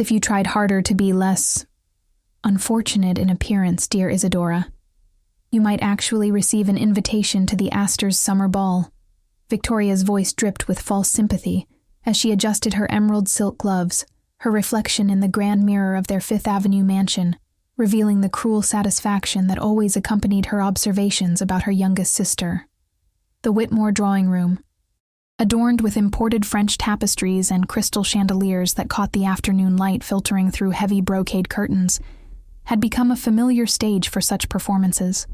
if you tried harder to be less unfortunate in appearance, dear Isadora. You might actually receive an invitation to the Astors' summer ball." Victoria's voice dripped with false sympathy as she adjusted her emerald silk gloves, her reflection in the grand mirror of their Fifth Avenue mansion, revealing the cruel satisfaction that always accompanied her observations about her youngest sister. The Whitmore drawing room, adorned with imported French tapestries and crystal chandeliers that caught the afternoon light filtering through heavy brocade curtains, had become a familiar stage for such performances.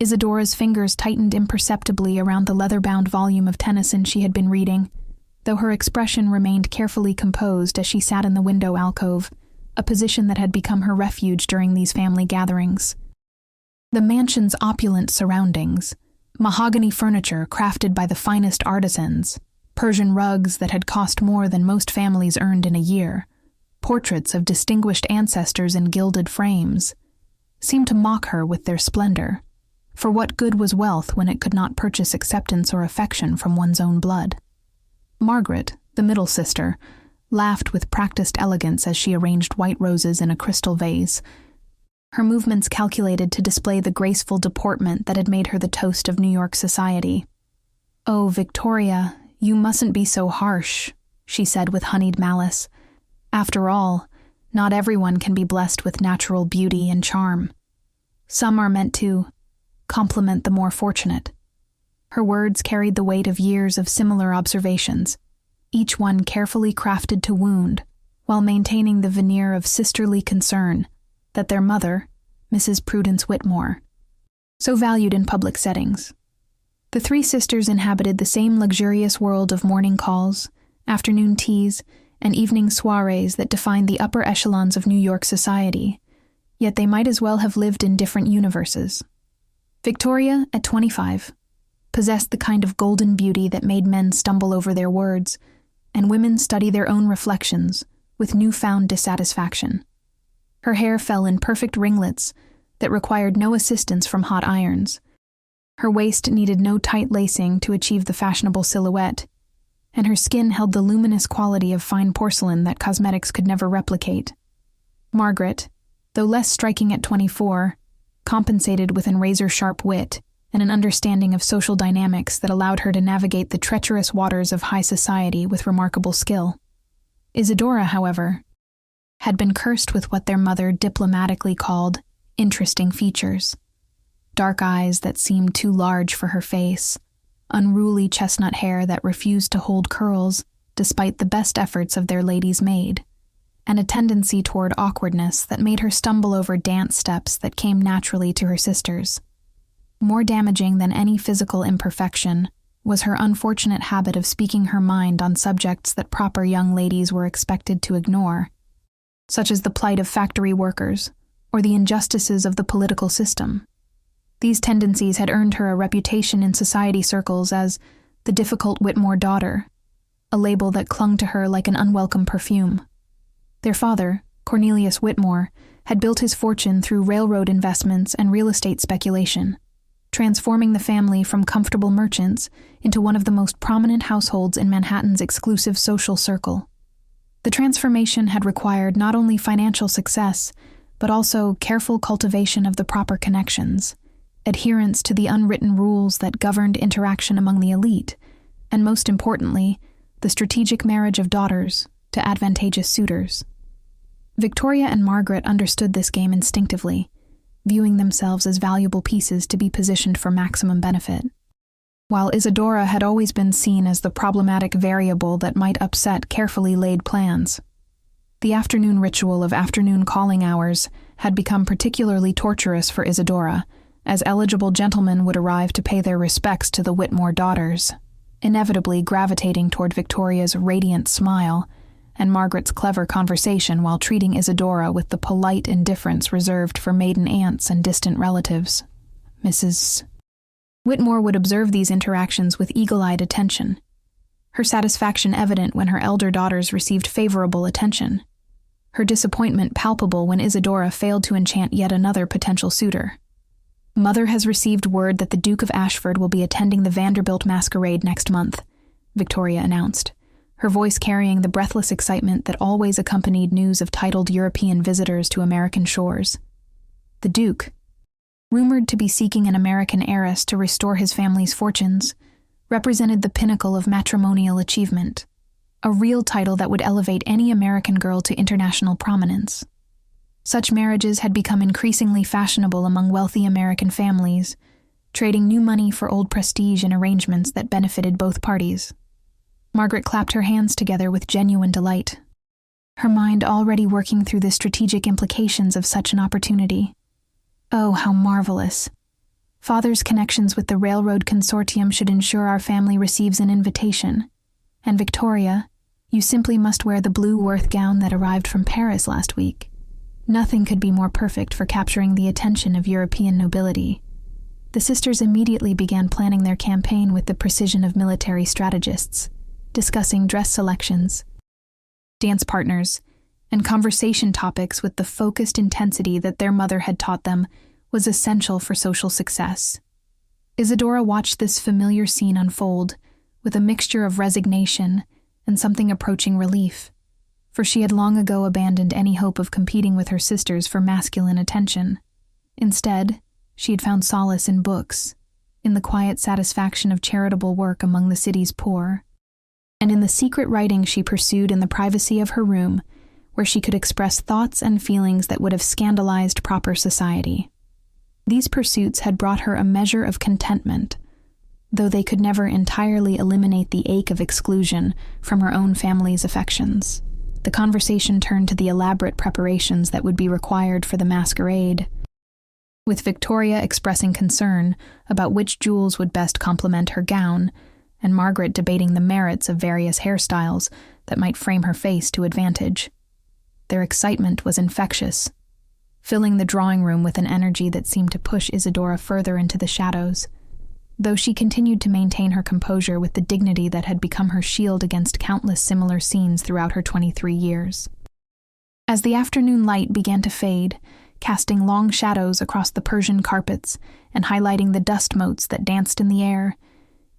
Isadora's fingers tightened imperceptibly around the leather-bound volume of Tennyson she had been reading, though her expression remained carefully composed as she sat in the window alcove, a position that had become her refuge during these family gatherings. The mansion's opulent surroundings, mahogany furniture crafted by the finest artisans, Persian rugs that had cost more than most families earned in a year, portraits of distinguished ancestors in gilded frames, seemed to mock her with their splendor. For what good was wealth when it could not purchase acceptance or affection from one's own blood? Margaret, the middle sister, laughed with practiced elegance as she arranged white roses in a crystal vase, her movements calculated to display the graceful deportment that had made her the toast of New York society. "Oh, Victoria, you mustn't be so harsh," she said with honeyed malice. "After all, not everyone can be blessed with natural beauty and charm. Some are meant to complement the more fortunate." Her words carried the weight of years of similar observations, each one carefully crafted to wound, while maintaining the veneer of sisterly concern that their mother, Mrs. Prudence Whitmore, so valued in public settings. The three sisters inhabited the same luxurious world of morning calls, afternoon teas, and evening soirees that defined the upper echelons of New York society, yet they might as well have lived in different universes. Victoria, at 25, possessed the kind of golden beauty that made men stumble over their words, and women study their own reflections with newfound dissatisfaction. Her hair fell in perfect ringlets that required no assistance from hot irons. Her waist needed no tight lacing to achieve the fashionable silhouette, and her skin held the luminous quality of fine porcelain that cosmetics could never replicate. Margaret, though less striking at 24, compensated with an razor-sharp wit and an understanding of social dynamics that allowed her to navigate the treacherous waters of high society with remarkable skill. Isadora, however, had been cursed with what their mother diplomatically called interesting features. Dark eyes that seemed too large for her face, unruly chestnut hair that refused to hold curls despite the best efforts of their lady's maid, and a tendency toward awkwardness that made her stumble over dance steps that came naturally to her sisters. More damaging than any physical imperfection was her unfortunate habit of speaking her mind on subjects that proper young ladies were expected to ignore, such as the plight of factory workers or the injustices of the political system. These tendencies had earned her a reputation in society circles as the difficult Whitmore daughter, a label that clung to her like an unwelcome perfume. Their father, Cornelius Whitmore, had built his fortune through railroad investments and real estate speculation, transforming the family from comfortable merchants into one of the most prominent households in Manhattan's exclusive social circle. The transformation had required not only financial success, but also careful cultivation of the proper connections, adherence to the unwritten rules that governed interaction among the elite, and most importantly, the strategic marriage of daughters to advantageous suitors. Victoria and Margaret understood this game instinctively, viewing themselves as valuable pieces to be positioned for maximum benefit, while Isadora had always been seen as the problematic variable that might upset carefully laid plans. The afternoon ritual of afternoon calling hours had become particularly torturous for Isadora, as eligible gentlemen would arrive to pay their respects to the Whitmore daughters, inevitably gravitating toward Victoria's radiant smile and Margaret's clever conversation while treating Isadora with the polite indifference reserved for maiden aunts and distant relatives. Mrs. Whitmore would observe these interactions with eagle-eyed attention, her satisfaction evident when her elder daughters received favorable attention, her disappointment palpable when Isadora failed to enchant yet another potential suitor. "Mother has received word that the Duke of Ashford will be attending the Vanderbilt masquerade next month," Victoria announced. her voice carrying the breathless excitement that always accompanied news of titled European visitors to American shores. The Duke, rumored to be seeking an American heiress to restore his family's fortunes, represented the pinnacle of matrimonial achievement, a real title that would elevate any American girl to international prominence. Such marriages had become increasingly fashionable among wealthy American families, trading new money for old prestige in arrangements that benefited both parties. Margaret clapped her hands together with genuine delight, her mind already working through the strategic implications of such an opportunity. Oh, how marvelous! Father's connections with the railroad consortium should ensure our family receives an invitation. And Victoria, you simply must wear the blue Worth gown that arrived from Paris last week. Nothing could be more perfect for capturing the attention of European nobility. The sisters immediately began planning their campaign with the precision of military strategists, discussing dress selections, dance partners, and conversation topics with the focused intensity that their mother had taught them was essential for social success. Isadora watched this familiar scene unfold with a mixture of resignation and something approaching relief, for she had long ago abandoned any hope of competing with her sisters for masculine attention. Instead, she had found solace in books, in the quiet satisfaction of charitable work among the city's poor, and in the secret writing she pursued in the privacy of her room, where she could express thoughts and feelings that would have scandalized proper society. These pursuits had brought her a measure of contentment, though they could never entirely eliminate the ache of exclusion from her own family's affections. The conversation turned to the elaborate preparations that would be required for the masquerade, with Victoria expressing concern about which jewels would best complement her gown, and Margaret debating the merits of various hairstyles that might frame her face to advantage. Their excitement was infectious, filling the drawing room with an energy that seemed to push Isadora further into the shadows, though she continued to maintain her composure with the dignity that had become her shield against countless similar scenes throughout her 23 years. As the afternoon light began to fade, casting long shadows across the Persian carpets and highlighting the dust motes that danced in the air,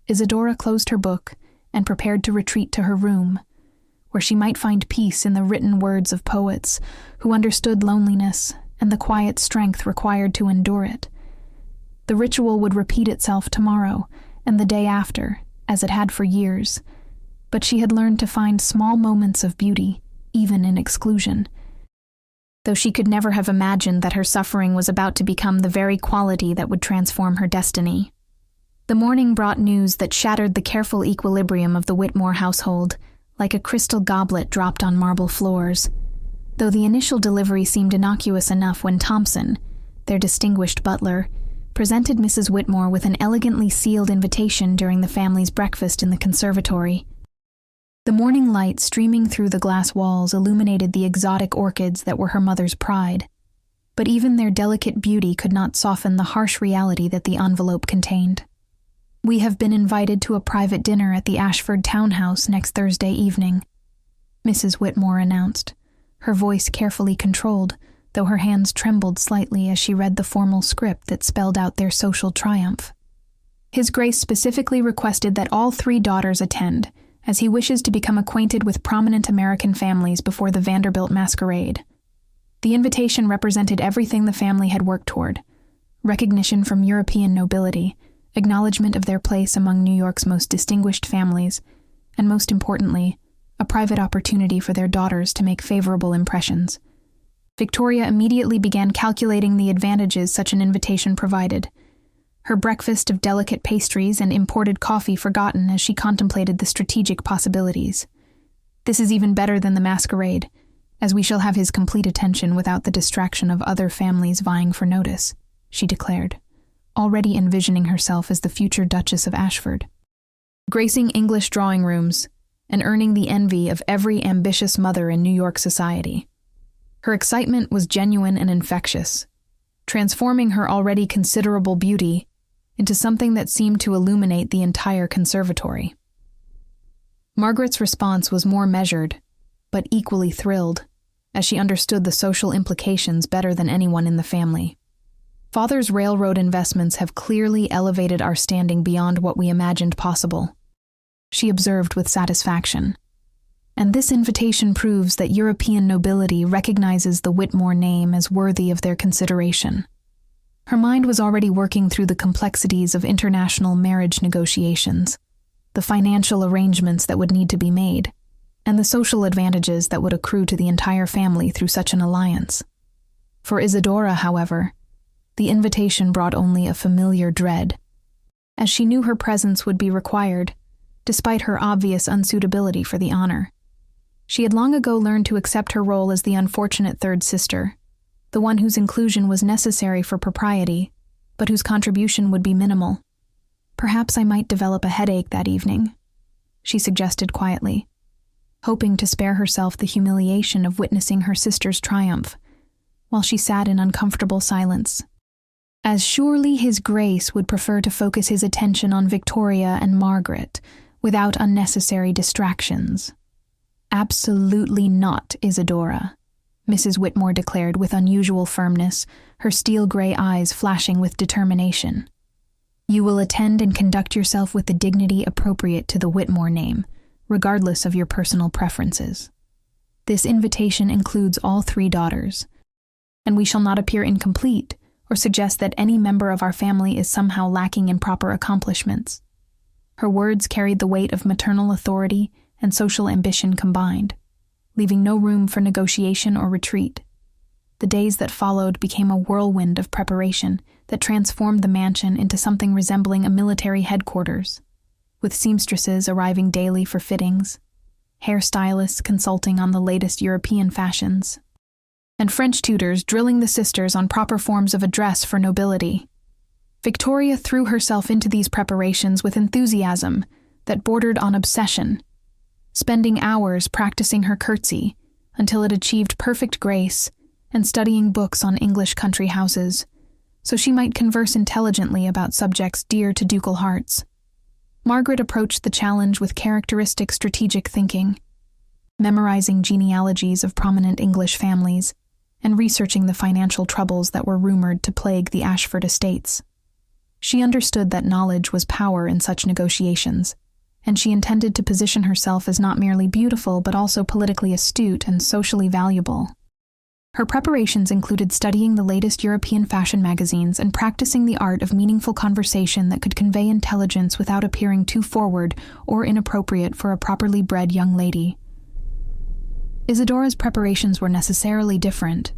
Isadora closed her book and prepared to retreat to her room, where she might find peace in the written words of poets who understood loneliness and the quiet strength required to endure it. The ritual would repeat itself tomorrow and the day after, as it had for years, but she had learned to find small moments of beauty, even in exclusion, though she could never have imagined that her suffering was about to become the very quality that would transform her destiny. The morning brought news that shattered the careful equilibrium of the Whitmore household, like a crystal goblet dropped on marble floors. Though the initial delivery seemed innocuous enough when Thompson, their distinguished butler, presented Mrs. Whitmore with an elegantly sealed invitation during the family's breakfast in the conservatory. The morning light streaming through the glass walls illuminated the exotic orchids that were her mother's pride, but even their delicate beauty could not soften the harsh reality that the envelope contained. "We have been invited to a private dinner at the Ashford townhouse next Thursday evening," Mrs. Whitmore announced, her voice carefully controlled, though her hands trembled slightly as she read the formal script that spelled out their social triumph. "His Grace specifically requested that all 3 daughters attend, as he wishes to become acquainted with prominent American families before the Vanderbilt masquerade." The invitation represented everything the family had worked toward: recognition from European nobility, acknowledgement of their place among New York's most distinguished families, and most importantly, a private opportunity for their daughters to make favorable impressions. Victoria immediately began calculating the advantages such an invitation provided, her breakfast of delicate pastries and imported coffee forgotten as she contemplated the strategic possibilities. "This is even better than the masquerade, as we shall have his complete attention without the distraction of other families vying for notice," she declared, already envisioning herself as the future Duchess of Ashford, gracing English drawing rooms and earning the envy of every ambitious mother in New York society. Her excitement was genuine and infectious, transforming her already considerable beauty into something that seemed to illuminate the entire conservatory. Margaret's response was more measured, but equally thrilled, as she understood the social implications better than anyone in the family. "Father's railroad investments have clearly elevated our standing beyond what we imagined possible," she observed with satisfaction. and this invitation proves that European nobility recognizes the Whitmore name as worthy of their consideration. Her mind was already working through the complexities of international marriage negotiations, the financial arrangements that would need to be made, and the social advantages that would accrue to the entire family through such an alliance. For Isadora, however, the invitation brought only a familiar dread, as she knew her presence would be required, despite her obvious unsuitability for the honor. She had long ago learned to accept her role as the unfortunate third sister, the one whose inclusion was necessary for propriety, but whose contribution would be minimal. "Perhaps I might develop a headache that evening," she suggested quietly, hoping to spare herself the humiliation of witnessing her sister's triumph, while she sat in uncomfortable silence. As surely His Grace would prefer to focus his attention on Victoria and Margaret, without unnecessary distractions. "Absolutely not, Isadora," Mrs. Whitmore declared with unusual firmness, her steel-gray eyes flashing with determination. "You will attend and conduct yourself with the dignity appropriate to the Whitmore name, regardless of your personal preferences. This invitation includes all 3 daughters, and we shall not appear incomplete or suggest that any member of our family is somehow lacking in proper accomplishments." Her words carried the weight of maternal authority and social ambition combined, leaving no room for negotiation or retreat. The days that followed became a whirlwind of preparation that transformed the mansion into something resembling a military headquarters, with seamstresses arriving daily for fittings, hairstylists consulting on the latest European fashions, and French tutors drilling the sisters on proper forms of address for nobility. Victoria threw herself into these preparations with enthusiasm that bordered on obsession, spending hours practicing her curtsy until it achieved perfect grace and studying books on English country houses, so she might converse intelligently about subjects dear to ducal hearts. Margaret approached the challenge with characteristic strategic thinking, memorizing genealogies of prominent English families and researching the financial troubles that were rumored to plague the Ashford estates. She understood that knowledge was power in such negotiations, and she intended to position herself as not merely beautiful but also politically astute and socially valuable. Her preparations included studying the latest European fashion magazines and practicing the art of meaningful conversation that could convey intelligence without appearing too forward or inappropriate for a properly bred young lady. Isadora's preparations were necessarily different,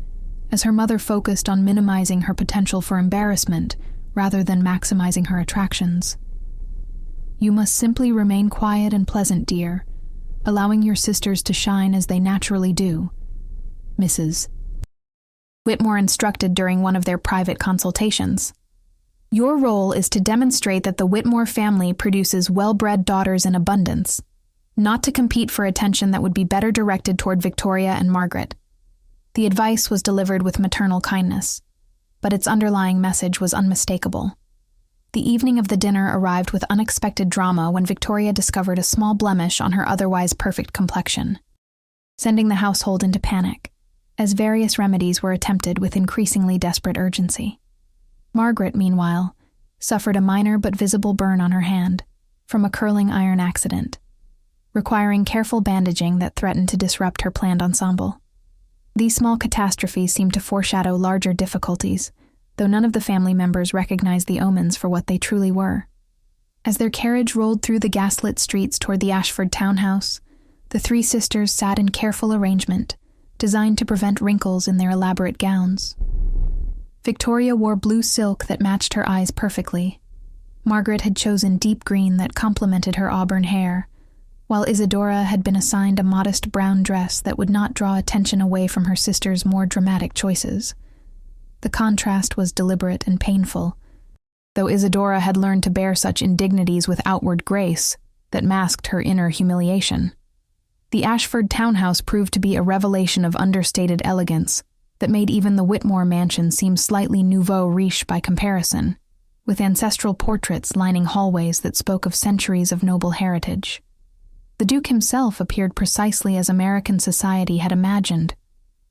as her mother focused on minimizing her potential for embarrassment rather than maximizing her attractions. "You must simply remain quiet and pleasant, dear, allowing your sisters to shine as they naturally do," Mrs. Whitmore instructed during one of their private consultations. "Your role is to demonstrate that the Whitmore family produces well-bred daughters in abundance, not to compete for attention that would be better directed toward Victoria and Margaret." The advice was delivered with maternal kindness, but its underlying message was unmistakable. The evening of the dinner arrived with unexpected drama when Victoria discovered a small blemish on her otherwise perfect complexion, sending the household into panic, as various remedies were attempted with increasingly desperate urgency. Margaret, meanwhile, suffered a minor but visible burn on her hand from a curling iron accident, requiring careful bandaging that threatened to disrupt her planned ensemble. These small catastrophes seemed to foreshadow larger difficulties, though none of the family members recognized the omens for what they truly were. As their carriage rolled through the gaslit streets toward the Ashford townhouse, the 3 sisters sat in careful arrangement, designed to prevent wrinkles in their elaborate gowns. Victoria wore blue silk that matched her eyes perfectly. Margaret had chosen deep green that complemented her auburn hair, while Isadora had been assigned a modest brown dress that would not draw attention away from her sister's more dramatic choices. The contrast was deliberate and painful, though Isadora had learned to bear such indignities with outward grace that masked her inner humiliation. The Ashford townhouse proved to be a revelation of understated elegance that made even the Whitmore mansion seem slightly nouveau riche by comparison, with ancestral portraits lining hallways that spoke of centuries of noble heritage. The Duke himself appeared precisely as American society had imagined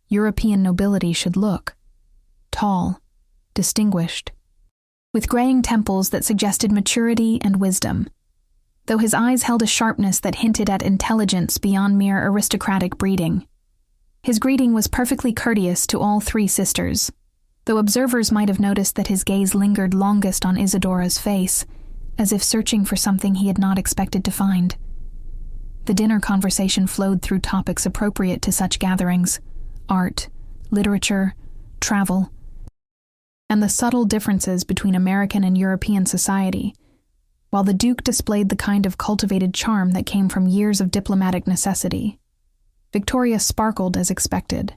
European nobility should look: tall, distinguished, with graying temples that suggested maturity and wisdom. though his eyes held a sharpness that hinted at intelligence beyond mere aristocratic breeding. His greeting was perfectly courteous to all three sisters, though observers might have noticed that his gaze lingered longest on Isadora's face, as if searching for something he had not expected to find. The dinner conversation flowed through topics appropriate to such gatherings: art, literature, travel, and the subtle differences between American and European society, while the Duke displayed the kind of cultivated charm that came from years of diplomatic necessity. Victoria sparkled as expected,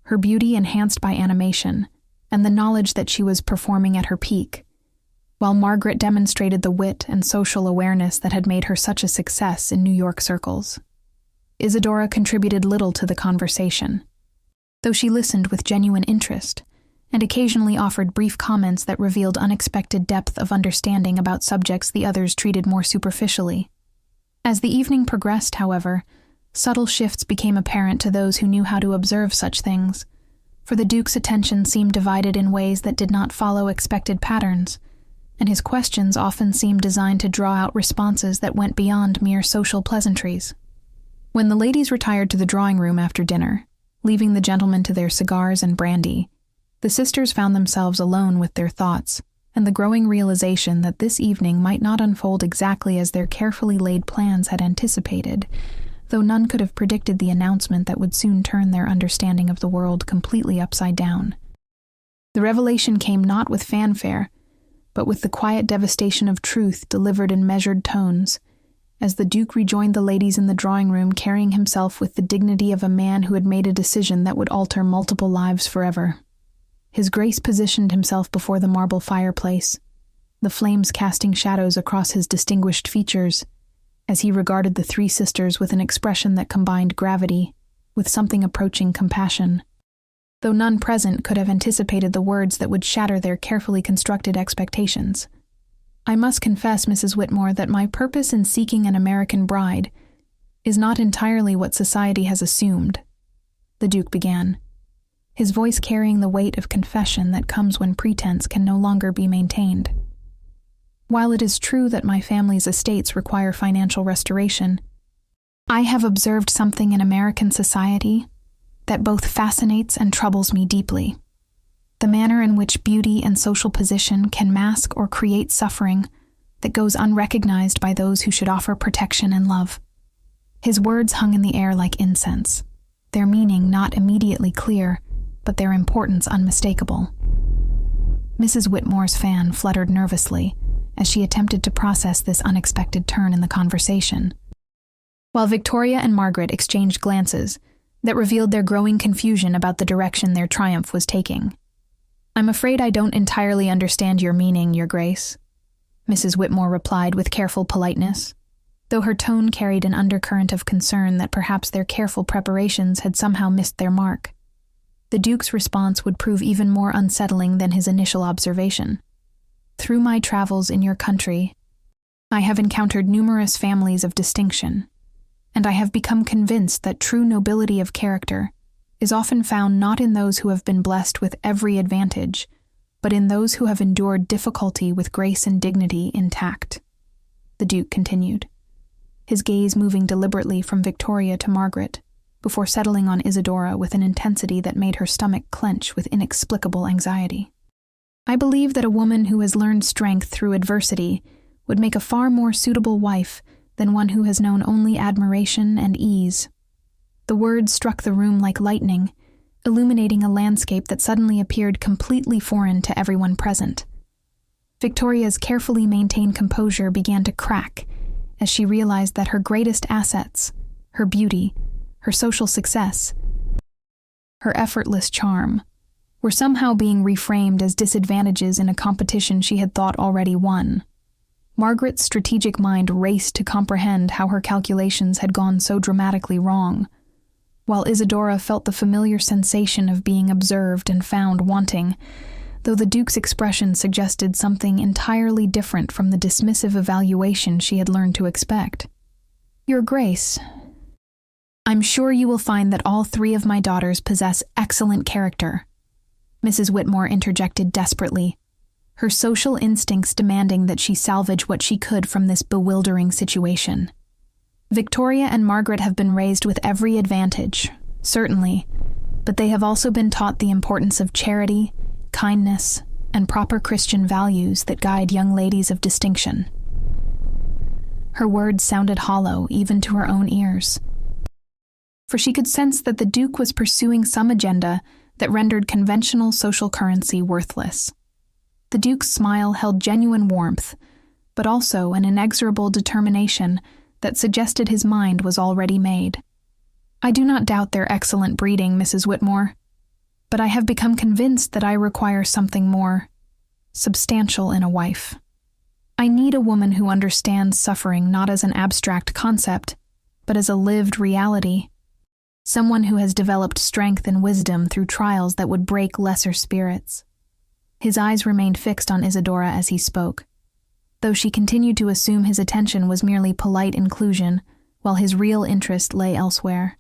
her beauty enhanced by animation, and the knowledge that she was performing at her peak, while Margaret demonstrated the wit and social awareness that had made her such a success in New York circles. Isadora contributed little to the conversation, though she listened with genuine interest, and occasionally offered brief comments that revealed unexpected depth of understanding about subjects the others treated more superficially. As the evening progressed, however, subtle shifts became apparent to those who knew how to observe such things, for the Duke's attention seemed divided in ways that did not follow expected patterns, and his questions often seemed designed to draw out responses that went beyond mere social pleasantries. When the ladies retired to the drawing room after dinner, leaving the gentlemen to their cigars and brandy, the sisters found themselves alone with their thoughts, and the growing realization that this evening might not unfold exactly as their carefully laid plans had anticipated, though none could have predicted the announcement that would soon turn their understanding of the world completely upside down. The revelation came not with fanfare, but with the quiet devastation of truth delivered in measured tones, as the Duke rejoined the ladies in the drawing room carrying himself with the dignity of a man who had made a decision that would alter multiple lives forever. His Grace positioned himself before the marble fireplace, the flames casting shadows across his distinguished features, as he regarded the three sisters with an expression that combined gravity with something approaching compassion, though none present could have anticipated the words that would shatter their carefully constructed expectations. "I must confess, Mrs. Whitmore, that my purpose in seeking an American bride is not entirely what society has assumed," the Duke began, his voice carrying the weight of confession that comes when pretense can no longer be maintained. "While it is true that my family's estates require financial restoration, I have observed something in American society that both fascinates and troubles me deeply. The manner in which beauty and social position can mask or create suffering that goes unrecognized by those who should offer protection and love." His words hung in the air like incense, their meaning not immediately clear, but their importance unmistakable. Mrs. Whitmore's fan fluttered nervously as she attempted to process this unexpected turn in the conversation, while Victoria and Margaret exchanged glances that revealed their growing confusion about the direction their triumph was taking. "I'm afraid I don't entirely understand your meaning, Your Grace," Mrs. Whitmore replied with careful politeness, though her tone carried an undercurrent of concern that perhaps their careful preparations had somehow missed their mark. The Duke's response would prove even more unsettling than his initial observation. "Through my travels in your country, I have encountered numerous families of distinction, and I have become convinced that true nobility of character is often found not in those who have been blessed with every advantage, but in those who have endured difficulty with grace and dignity intact," the Duke continued, his gaze moving deliberately from Victoria to Margaret, before settling on Isadora with an intensity that made her stomach clench with inexplicable anxiety. "I believe that a woman who has learned strength through adversity would make a far more suitable wife than one who has known only admiration and ease." The words struck the room like lightning, illuminating a landscape that suddenly appeared completely foreign to everyone present. Victoria's carefully maintained composure began to crack as she realized that her greatest assets, her beauty, her social success, her effortless charm, were somehow being reframed as disadvantages in a competition she had thought already won. Margaret's strategic mind raced to comprehend how her calculations had gone so dramatically wrong, while Isadora felt the familiar sensation of being observed and found wanting, though the Duke's expression suggested something entirely different from the dismissive evaluation she had learned to expect. "Your Grace, I'm sure you will find that all three of my daughters possess excellent character," Mrs. Whitmore interjected desperately, her social instincts demanding that she salvage what she could from this bewildering situation. Victoria and Margaret have been raised with every advantage, certainly, but they have also been taught the importance of charity, kindness, and proper Christian values that guide young ladies of distinction. Her words sounded hollow even to her own ears, for she could sense that the Duke was pursuing some agenda that rendered conventional social currency worthless. The Duke's smile held genuine warmth, but also an inexorable determination that suggested his mind was already made. "I do not doubt their excellent breeding, Mrs. Whitmore, but I have become convinced that I require something more substantial in a wife. I need a woman who understands suffering not as an abstract concept, but as a lived reality. Someone who has developed strength and wisdom through trials that would break lesser spirits." His eyes remained fixed on Isadora as he spoke, though she continued to assume his attention was merely polite inclusion, while his real interest lay elsewhere.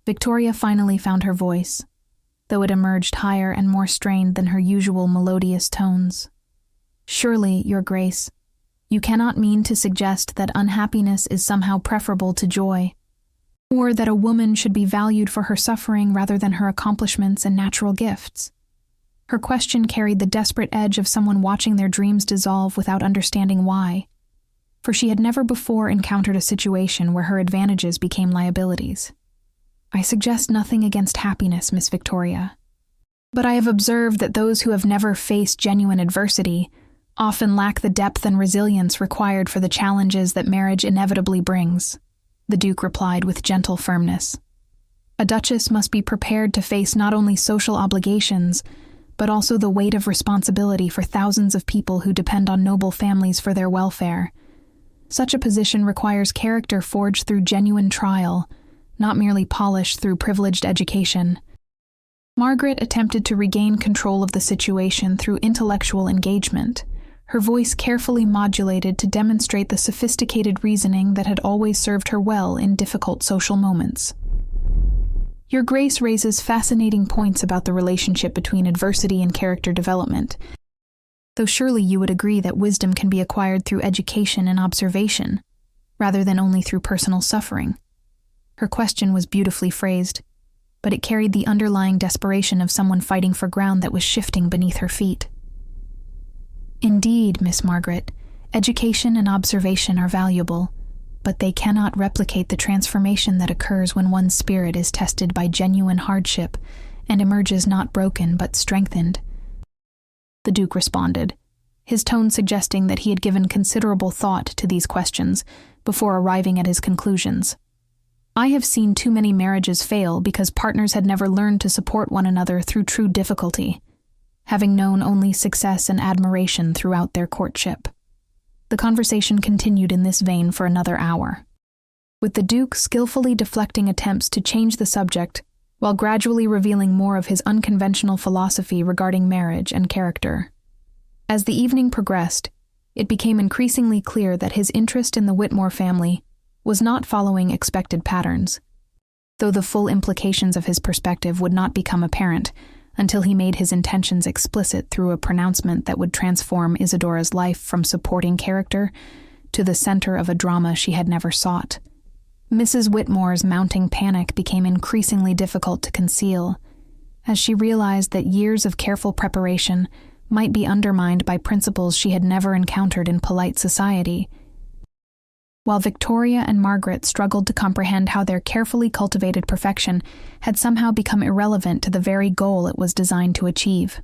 Victoria finally found her voice, though it emerged higher and more strained than her usual melodious tones. "Surely, Your Grace, you cannot mean to suggest that unhappiness is somehow preferable to joy, or that a woman should be valued for her suffering rather than her accomplishments and natural gifts." Her question carried the desperate edge of someone watching their dreams dissolve without understanding why, for she had never before encountered a situation where her advantages became liabilities. "I suggest nothing against happiness, Miss Victoria, but I have observed that those who have never faced genuine adversity often lack the depth and resilience required for the challenges that marriage inevitably brings," the Duke replied with gentle firmness. "A duchess must be prepared to face not only social obligations, but also the weight of responsibility for thousands of people who depend on noble families for their welfare. Such a position requires character forged through genuine trial, not merely polished through privileged education." Margaret attempted to regain control of the situation through intellectual engagement, her voice carefully modulated to demonstrate the sophisticated reasoning that had always served her well in difficult social moments. "Your Grace raises fascinating points about the relationship between adversity and character development, though surely you would agree that wisdom can be acquired through education and observation, rather than only through personal suffering." Her question was beautifully phrased, but it carried the underlying desperation of someone fighting for ground that was shifting beneath her feet. "Indeed, Miss Margaret, education and observation are valuable, but they cannot replicate the transformation that occurs when one's spirit is tested by genuine hardship and emerges not broken but strengthened," the Duke responded, his tone suggesting that he had given considerable thought to these questions before arriving at his conclusions. "I have seen too many marriages fail because partners had never learned to support one another through true difficulty, having known only success and admiration throughout their courtship." The conversation continued in this vein for another hour, with the Duke skillfully deflecting attempts to change the subject while gradually revealing more of his unconventional philosophy regarding marriage and character. As the evening progressed, it became increasingly clear that his interest in the Whitmore family was not following expected patterns, though the full implications of his perspective would not become apparent until he made his intentions explicit through a pronouncement that would transform Isadora's life from supporting character to the center of a drama she had never sought. Mrs. Whitmore's mounting panic became increasingly difficult to conceal, as she realized that years of careful preparation might be undermined by principles she had never encountered in polite society, while Victoria and Margaret struggled to comprehend how their carefully cultivated perfection had somehow become irrelevant to the very goal it was designed to achieve.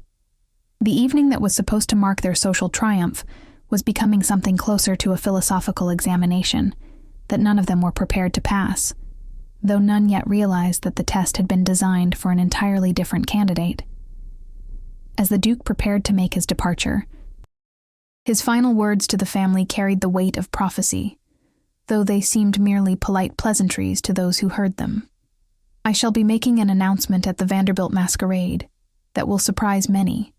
The evening that was supposed to mark their social triumph was becoming something closer to a philosophical examination that none of them were prepared to pass, though none yet realized that the test had been designed for an entirely different candidate. As the Duke prepared to make his departure, his final words to the family carried the weight of prophecy, though they seemed merely polite pleasantries to those who heard them. "I shall be making an announcement at the Vanderbilt masquerade that will surprise many,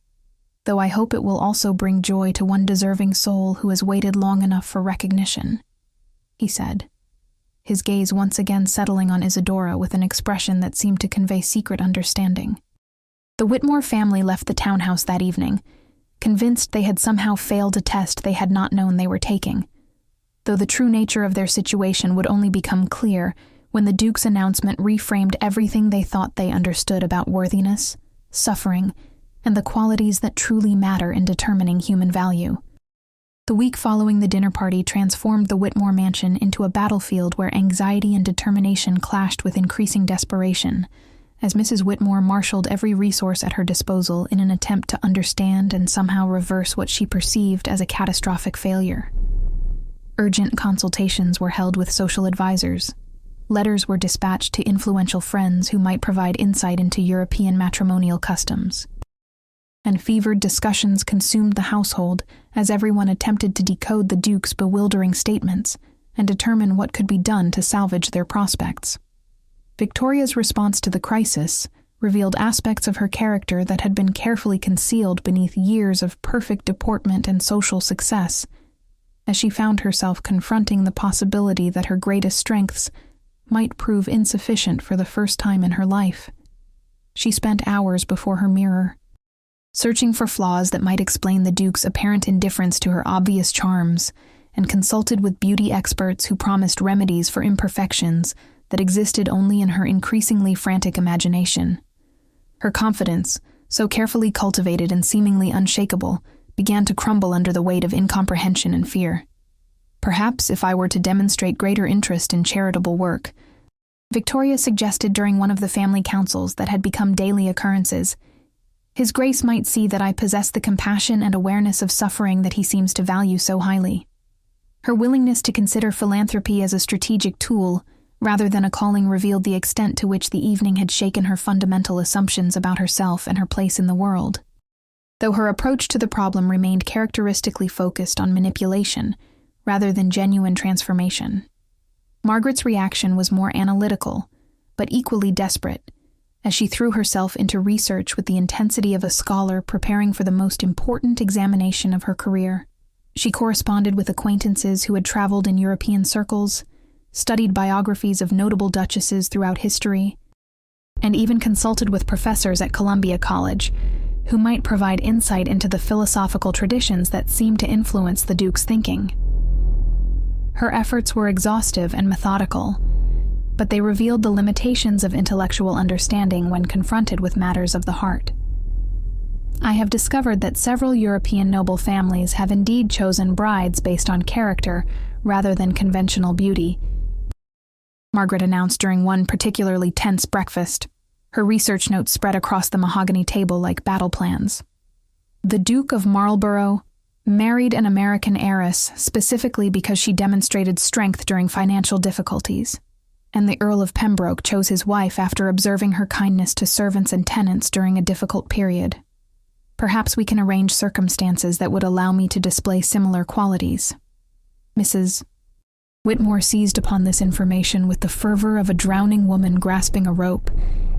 though I hope it will also bring joy to one deserving soul who has waited long enough for recognition," he said, his gaze once again settling on Isadora with an expression that seemed to convey secret understanding. The Whitmore family left the townhouse that evening, convinced they had somehow failed a test they had not known they were taking, though the true nature of their situation would only become clear when the Duke's announcement reframed everything they thought they understood about worthiness, suffering, and the qualities that truly matter in determining human value. The week following the dinner party transformed the Whitmore mansion into a battlefield where anxiety and determination clashed with increasing desperation, as Mrs. Whitmore marshaled every resource at her disposal in an attempt to understand and somehow reverse what she perceived as a catastrophic failure. Urgent consultations were held with social advisors. Letters were dispatched to influential friends who might provide insight into European matrimonial customs. And fevered discussions consumed the household as everyone attempted to decode the Duke's bewildering statements and determine what could be done to salvage their prospects. Victoria's response to the crisis revealed aspects of her character that had been carefully concealed beneath years of perfect deportment and social success, as she found herself confronting the possibility that her greatest strengths might prove insufficient for the first time in her life. She spent hours before her mirror, searching for flaws that might explain the Duke's apparent indifference to her obvious charms, and consulted with beauty experts who promised remedies for imperfections that existed only in her increasingly frantic imagination. Her confidence, so carefully cultivated and seemingly unshakable, began to crumble under the weight of incomprehension and fear. Perhaps if I were to demonstrate greater interest in charitable work, Victoria suggested during one of the family councils that had become daily occurrences, His Grace might see that I possess the compassion and awareness of suffering that he seems to value so highly. Her willingness to consider philanthropy as a strategic tool, rather than a calling, revealed the extent to which the evening had shaken her fundamental assumptions about herself and her place in the world. Though her approach to the problem remained characteristically focused on manipulation, rather than genuine transformation. Margaret's reaction was more analytical, but equally desperate, as she threw herself into research with the intensity of a scholar preparing for the most important examination of her career. She corresponded with acquaintances who had traveled in European circles, studied biographies of notable duchesses throughout history, and even consulted with professors at Columbia College, who might provide insight into the philosophical traditions that seemed to influence the Duke's thinking. Her efforts were exhaustive and methodical, but they revealed the limitations of intellectual understanding when confronted with matters of the heart. I have discovered that several European noble families have indeed chosen brides based on character rather than conventional beauty, Margaret announced during one particularly tense breakfast, her research notes spread across the mahogany table like battle plans. The Duke of Marlborough married an American heiress specifically because she demonstrated strength during financial difficulties, and the Earl of Pembroke chose his wife after observing her kindness to servants and tenants during a difficult period. Perhaps we can arrange circumstances that would allow me to display similar qualities. Mrs. Whitmore seized upon this information with the fervor of a drowning woman grasping a rope,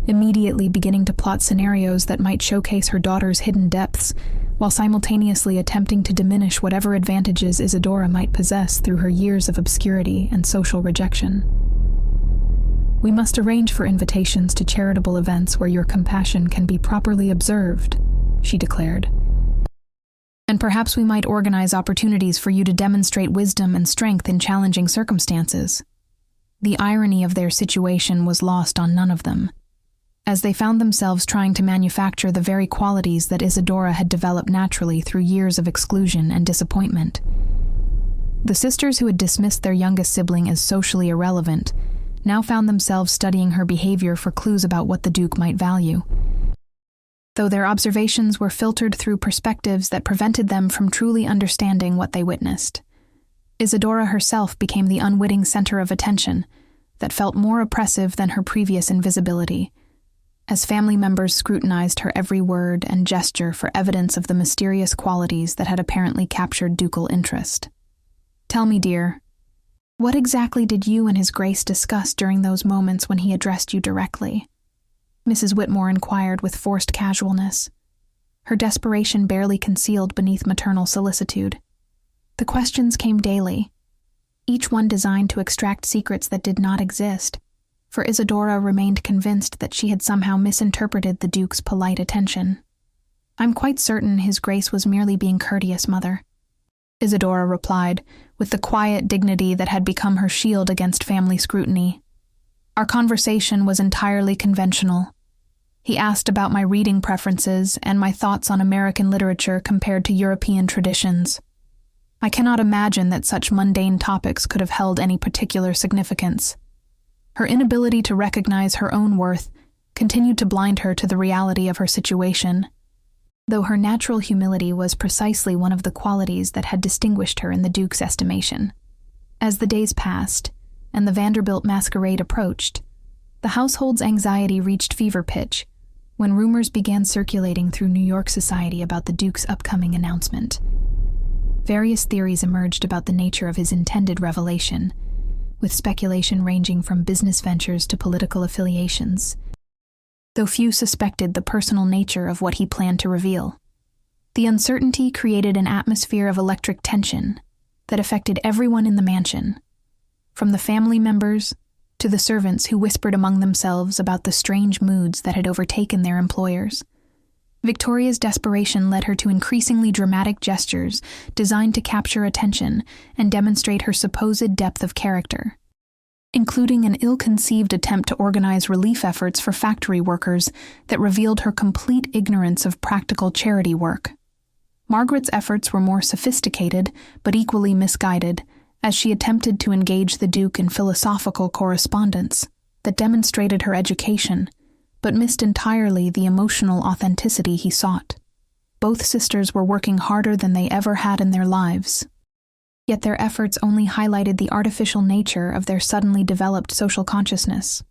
immediately beginning to plot scenarios that might showcase her daughter's hidden depths, while simultaneously attempting to diminish whatever advantages Isadora might possess through her years of obscurity and social rejection. We must arrange for invitations to charitable events where your compassion can be properly observed, she declared. And perhaps we might organize opportunities for you to demonstrate wisdom and strength in challenging circumstances. The irony of their situation was lost on none of them, as they found themselves trying to manufacture the very qualities that Isadora had developed naturally through years of exclusion and disappointment. The sisters who had dismissed their youngest sibling as socially irrelevant now found themselves studying her behavior for clues about what the Duke might value, though their observations were filtered through perspectives that prevented them from truly understanding what they witnessed. Isadora herself became the unwitting center of attention that felt more oppressive than her previous invisibility, as family members scrutinized her every word and gesture for evidence of the mysterious qualities that had apparently captured ducal interest. "Tell me, dear, what exactly did you and His Grace discuss during those moments when he addressed you directly?" Mrs. Whitmore inquired with forced casualness, her desperation barely concealed beneath maternal solicitude. The questions came daily, each one designed to extract secrets that did not exist, for Isadora remained convinced that she had somehow misinterpreted the Duke's polite attention. "I'm quite certain His Grace was merely being courteous, Mother," Isadora replied, with the quiet dignity that had become her shield against family scrutiny. Our conversation was entirely conventional. He asked about my reading preferences and my thoughts on American literature compared to European traditions. I cannot imagine that such mundane topics could have held any particular significance. Her inability to recognize her own worth continued to blind her to the reality of her situation, though her natural humility was precisely one of the qualities that had distinguished her in the Duke's estimation. As the days passed, and the Vanderbilt masquerade approached, the household's anxiety reached fever pitch when rumors began circulating through New York society about the Duke's upcoming announcement. Various theories emerged about the nature of his intended revelation, with speculation ranging from business ventures to political affiliations, though few suspected the personal nature of what he planned to reveal. The uncertainty created an atmosphere of electric tension that affected everyone in the mansion, from the family members to the servants who whispered among themselves about the strange moods that had overtaken their employers. Victoria's desperation led her to increasingly dramatic gestures designed to capture attention and demonstrate her supposed depth of character, including an ill-conceived attempt to organize relief efforts for factory workers that revealed her complete ignorance of practical charity work. Margaret's efforts were more sophisticated but equally misguided, as she attempted to engage the Duke in philosophical correspondence that demonstrated her education, but missed entirely the emotional authenticity he sought. Both sisters were working harder than they ever had in their lives, yet their efforts only highlighted the artificial nature of their suddenly developed social consciousness.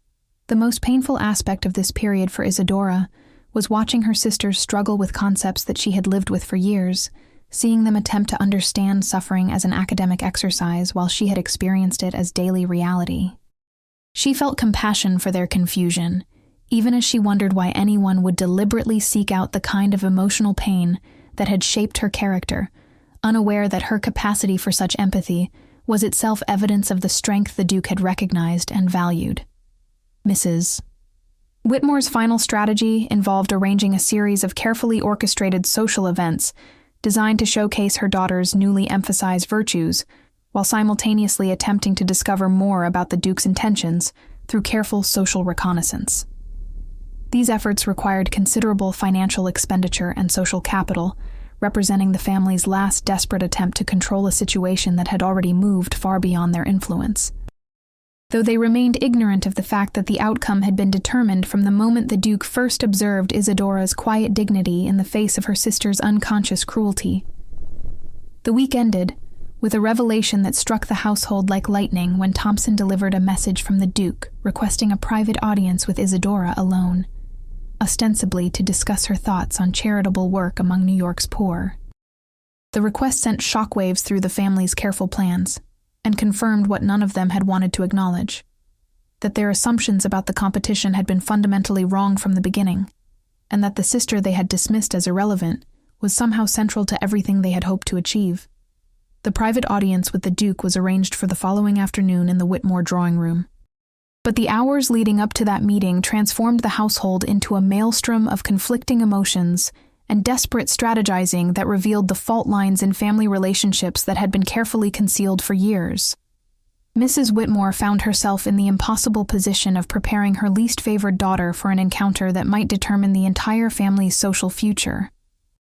The most painful aspect of this period for Isadora was watching her sisters struggle with concepts that she had lived with for years, seeing them attempt to understand suffering as an academic exercise while she had experienced it as daily reality. She felt compassion for their confusion, even as she wondered why anyone would deliberately seek out the kind of emotional pain that had shaped her character, unaware that her capacity for such empathy was itself evidence of the strength the Duke had recognized and valued. Mrs. Whitmore's final strategy involved arranging a series of carefully orchestrated social events designed to showcase her daughter's newly emphasized virtues, while simultaneously attempting to discover more about the Duke's intentions through careful social reconnaissance. These efforts required considerable financial expenditure and social capital, representing the family's last desperate attempt to control a situation that had already moved far beyond their influence. Though they remained ignorant of the fact that the outcome had been determined from the moment the Duke first observed Isadora's quiet dignity in the face of her sister's unconscious cruelty. The week ended with a revelation that struck the household like lightning when Thompson delivered a message from the Duke requesting a private audience with Isadora alone, ostensibly to discuss her thoughts on charitable work among New York's poor. The request sent shockwaves through the family's careful plans, and confirmed what none of them had wanted to acknowledge, that their assumptions about the competition had been fundamentally wrong from the beginning, and that the sister they had dismissed as irrelevant was somehow central to everything they had hoped to achieve. The private audience with the Duke was arranged for the following afternoon in the Whitmore drawing room. But the hours leading up to that meeting transformed the household into a maelstrom of conflicting emotions and desperate strategizing that revealed the fault lines in family relationships that had been carefully concealed for years. Mrs. Whitmore found herself in the impossible position of preparing her least favored daughter for an encounter that might determine the entire family's social future,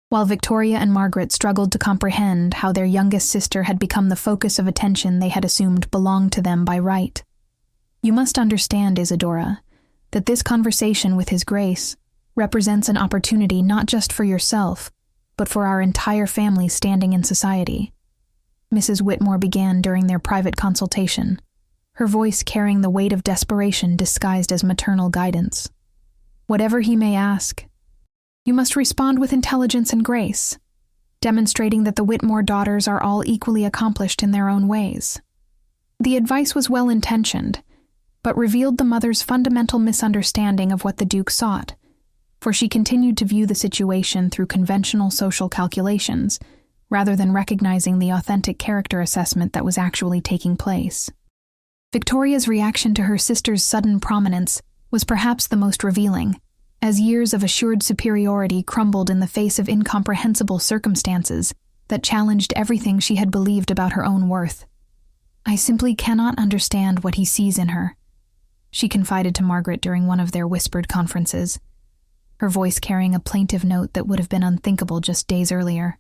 while Victoria and Margaret struggled to comprehend how their youngest sister had become the focus of attention they had assumed belonged to them by right. "You must understand, Isadora, that this conversation with His Grace represents an opportunity not just for yourself, but for our entire family standing in society," Mrs. Whitmore began during their private consultation, her voice carrying the weight of desperation disguised as maternal guidance. "Whatever he may ask, you must respond with intelligence and grace, demonstrating that the Whitmore daughters are all equally accomplished in their own ways." The advice was well-intentioned, but revealed the mother's fundamental misunderstanding of what the Duke sought, for she continued to view the situation through conventional social calculations, rather than recognizing the authentic character assessment that was actually taking place. Victoria's reaction to her sister's sudden prominence was perhaps the most revealing, as years of assured superiority crumbled in the face of incomprehensible circumstances that challenged everything she had believed about her own worth. "I simply cannot understand what he sees in her," she confided to Margaret during one of their whispered conferences, her voice carrying a plaintive note that would have been unthinkable just days earlier.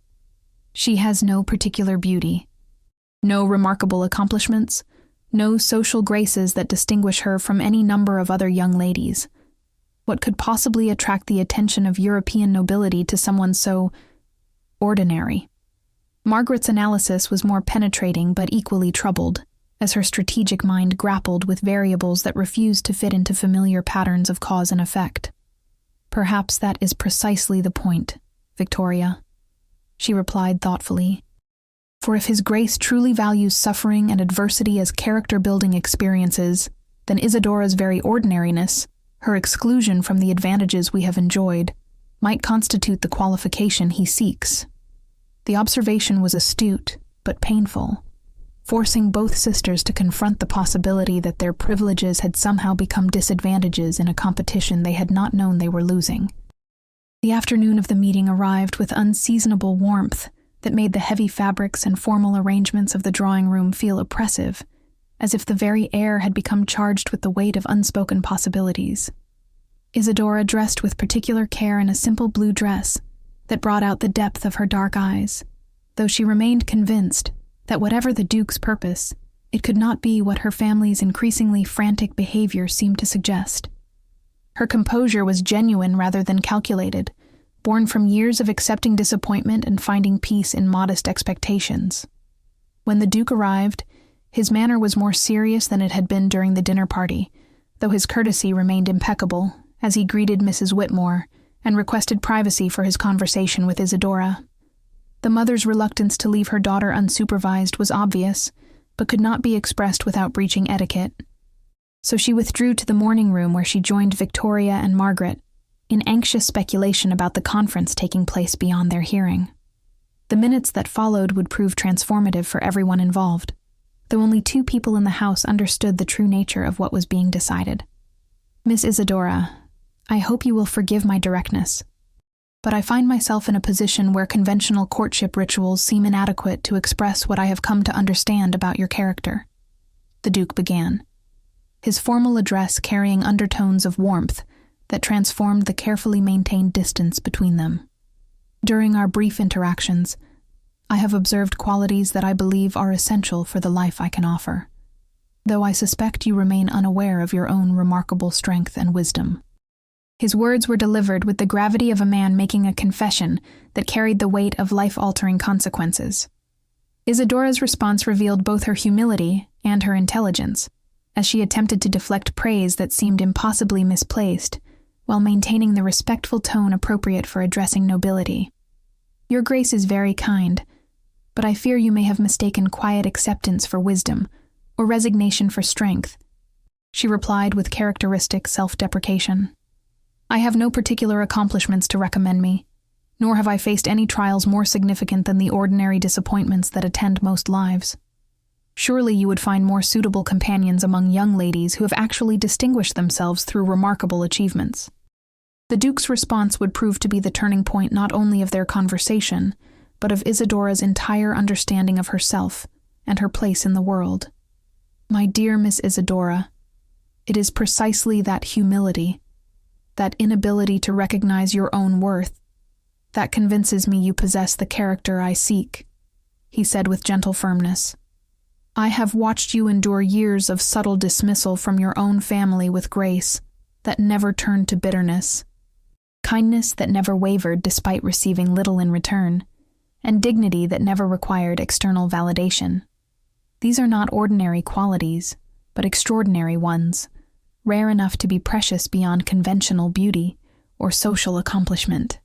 "She has no particular beauty, no remarkable accomplishments, no social graces that distinguish her from any number of other young ladies. What could possibly attract the attention of European nobility to someone so ordinary?" Margaret's analysis was more penetrating but equally troubled, as her strategic mind grappled with variables that refused to fit into familiar patterns of cause and effect. "Perhaps that is precisely the point, Victoria," she replied thoughtfully. "For if His Grace truly values suffering and adversity as character-building experiences, then Isadora's very ordinariness, her exclusion from the advantages we have enjoyed, might constitute the qualification He seeks." The observation was astute, but painful, forcing both sisters to confront the possibility that their privileges had somehow become disadvantages in a competition they had not known they were losing. The afternoon of the meeting arrived with unseasonable warmth that made the heavy fabrics and formal arrangements of the drawing room feel oppressive, as if the very air had become charged with the weight of unspoken possibilities. Isadora dressed with particular care in a simple blue dress that brought out the depth of her dark eyes, though she remained convinced that whatever the Duke's purpose, it could not be what her family's increasingly frantic behavior seemed to suggest. Her composure was genuine rather than calculated, born from years of accepting disappointment and finding peace in modest expectations. When the Duke arrived, his manner was more serious than it had been during the dinner party, though his courtesy remained impeccable as he greeted Mrs. Whitmore and requested privacy for his conversation with Isadora. The mother's reluctance to leave her daughter unsupervised was obvious, but could not be expressed without breaching etiquette. So she withdrew to the morning room where she joined Victoria and Margaret in anxious speculation about the conference taking place beyond their hearing. The minutes that followed would prove transformative for everyone involved, though only 2 people in the house understood the true nature of what was being decided. "Miss Isadora, I hope you will forgive my directness, but I find myself in a position where conventional courtship rituals seem inadequate to express what I have come to understand about your character," the Duke began, his formal address carrying undertones of warmth that transformed the carefully maintained distance between them. "During our brief interactions, I have observed qualities that I believe are essential for the life I can offer, though I suspect you remain unaware of your own remarkable strength and wisdom." His words were delivered with the gravity of a man making a confession that carried the weight of life-altering consequences. Isadora's response revealed both her humility and her intelligence, as she attempted to deflect praise that seemed impossibly misplaced, while maintaining the respectful tone appropriate for addressing nobility. "Your Grace is very kind, but I fear you may have mistaken quiet acceptance for wisdom, or resignation for strength," she replied with characteristic self-deprecation. "I have no particular accomplishments to recommend me, nor have I faced any trials more significant than the ordinary disappointments that attend most lives. Surely you would find more suitable companions among young ladies who have actually distinguished themselves through remarkable achievements." The Duke's response would prove to be the turning point not only of their conversation, but of Isadora's entire understanding of herself and her place in the world. "My dear Miss Isadora, it is precisely that humility, that inability to recognize your own worth, that convinces me you possess the character I seek," he said with gentle firmness. "I have watched you endure years of subtle dismissal from your own family with grace that never turned to bitterness, kindness that never wavered despite receiving little in return, and dignity that never required external validation. These are not ordinary qualities, but extraordinary ones, rare enough to be precious beyond conventional beauty or social accomplishment."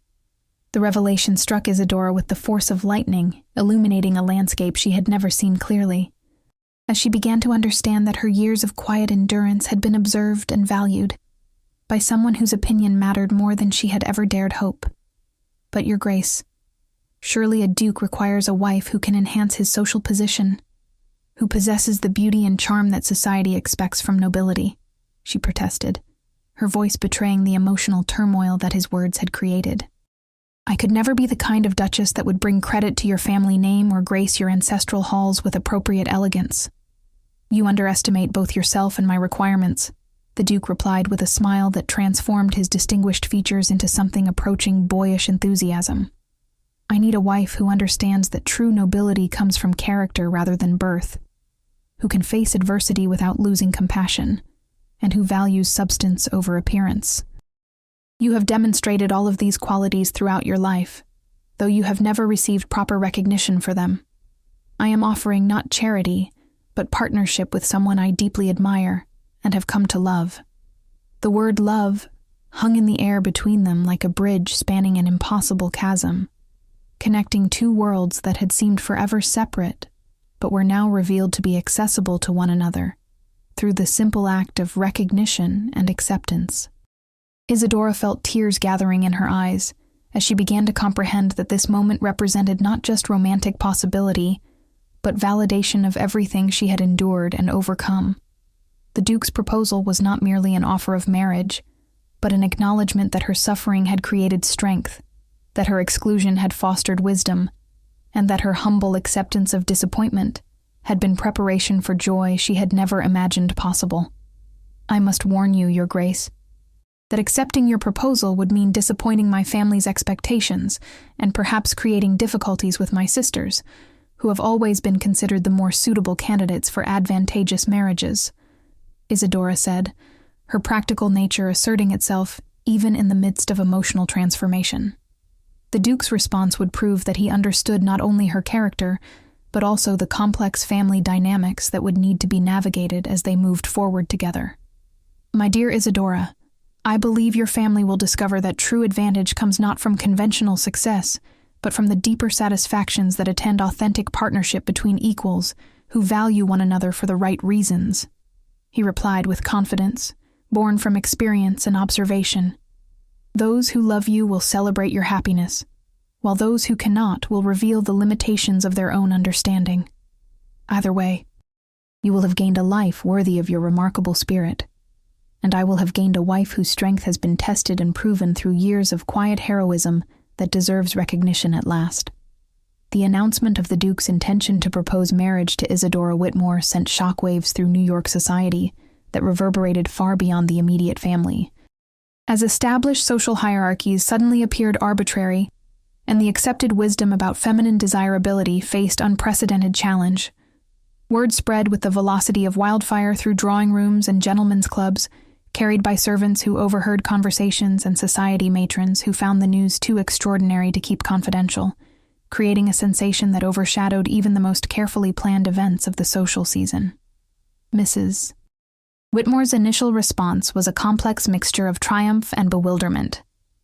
The revelation struck Isadora with the force of lightning, illuminating a landscape she had never seen clearly, as she began to understand that her years of quiet endurance had been observed and valued by someone whose opinion mattered more than she had ever dared hope. "But, Your Grace, surely a duke requires a wife who can enhance his social position, who possesses the beauty and charm that society expects from nobility," she protested, her voice betraying the emotional turmoil that his words had created. "I could never be the kind of duchess that would bring credit to your family name or grace your ancestral halls with appropriate elegance. You underestimate both yourself and my requirements," the Duke replied with a smile that transformed his distinguished features into something approaching boyish enthusiasm. "I need a wife who understands that true nobility comes from character rather than birth, who can face adversity without losing compassion, and who values substance over appearance. You have demonstrated all of these qualities throughout your life, though you have never received proper recognition for them. I am offering not charity, but partnership with someone I deeply admire and have come to love." The word love hung in the air between them like a bridge spanning an impossible chasm, connecting two worlds that had seemed forever separate, but were now revealed to be accessible to one another through the simple act of recognition and acceptance. Isadora felt tears gathering in her eyes as she began to comprehend that this moment represented not just romantic possibility, but validation of everything she had endured and overcome. The Duke's proposal was not merely an offer of marriage, but an acknowledgement that her suffering had created strength, that her exclusion had fostered wisdom, and that her humble acceptance of disappointment had been preparation for joy she had never imagined possible. "I must warn you, Your Grace, that accepting your proposal would mean disappointing my family's expectations and perhaps creating difficulties with my sisters, who have always been considered the more suitable candidates for advantageous marriages," Isadora said, her practical nature asserting itself even in the midst of emotional transformation. The Duke's response would prove that he understood not only her character, but also the complex family dynamics that would need to be navigated as they moved forward together. "My dear Isadora, I believe your family will discover that true advantage comes not from conventional success, but from the deeper satisfactions that attend authentic partnership between equals who value one another for the right reasons," he replied with confidence, born from experience and observation. "Those who love you will celebrate your happiness, while those who cannot will reveal the limitations of their own understanding. Either way, you will have gained a life worthy of your remarkable spirit, and I will have gained a wife whose strength has been tested and proven through years of quiet heroism that deserves recognition at last." The announcement of the Duke's intention to propose marriage to Isadora Whitmore sent shockwaves through New York society that reverberated far beyond the immediate family. As established social hierarchies suddenly appeared arbitrary, and the accepted wisdom about feminine desirability faced unprecedented challenge, word spread with the velocity of wildfire through drawing rooms and gentlemen's clubs, carried by servants who overheard conversations and society matrons who found the news too extraordinary to keep confidential, creating a sensation that overshadowed even the most carefully planned events of the social season. Mrs. Whitmore's initial response was a complex mixture of triumph and bewilderment,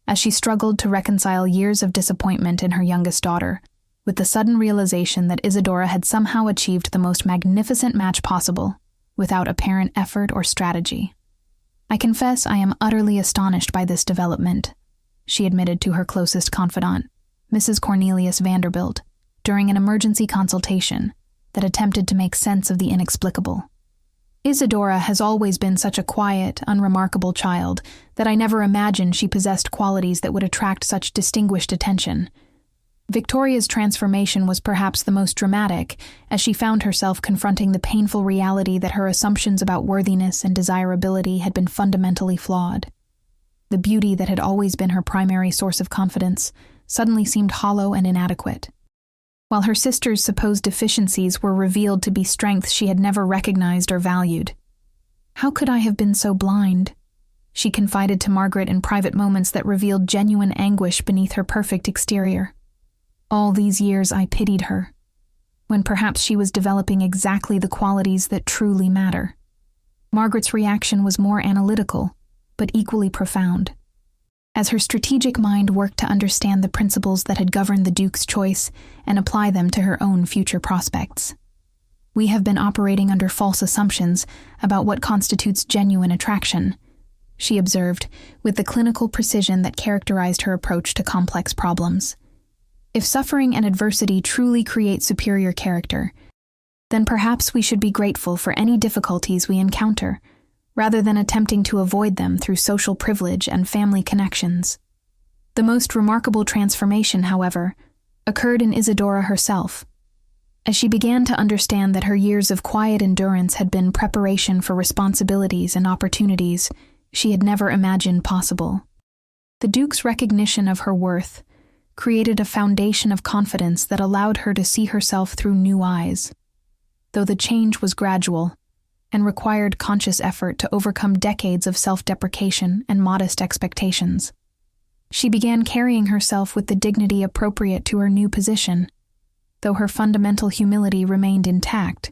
as she struggled to reconcile years of disappointment in her youngest daughter with the sudden realization that Isadora had somehow achieved the most magnificent match possible, without apparent effort or strategy. "I confess I am utterly astonished by this development," she admitted to her closest confidant, Mrs. Cornelius Vanderbilt, during an emergency consultation that attempted to make sense of the inexplicable. "Isadora has always been such a quiet, unremarkable child that I never imagined she possessed qualities that would attract such distinguished attention. Victoria's transformation was perhaps the most dramatic, as she found herself confronting the painful reality that her assumptions about worthiness and desirability had been fundamentally flawed. The beauty that had always been her primary source of confidence suddenly seemed hollow and inadequate, while her sister's supposed deficiencies were revealed to be strengths she had never recognized or valued. "How could I have been so blind?" she confided to Margaret in private moments that revealed genuine anguish beneath her perfect exterior. "All these years I pitied her, when perhaps she was developing exactly the qualities that truly matter." Margaret's reaction was more analytical, but equally profound, as her strategic mind worked to understand the principles that had governed the Duke's choice and apply them to her own future prospects. "We have been operating under false assumptions about what constitutes genuine attraction," she observed, with the clinical precision that characterized her approach to complex problems. "If suffering and adversity truly create superior character, then perhaps we should be grateful for any difficulties we encounter, rather than attempting to avoid them through social privilege and family connections. The most remarkable transformation, however, occurred in Isadora herself. As she began to understand that her years of quiet endurance had been preparation for responsibilities and opportunities she had never imagined possible. The Duke's recognition of her worth created a foundation of confidence that allowed her to see herself through new eyes. Though the change was gradual and required conscious effort to overcome decades of self-deprecation and modest expectations, she began carrying herself with the dignity appropriate to her new position, though her fundamental humility remained intact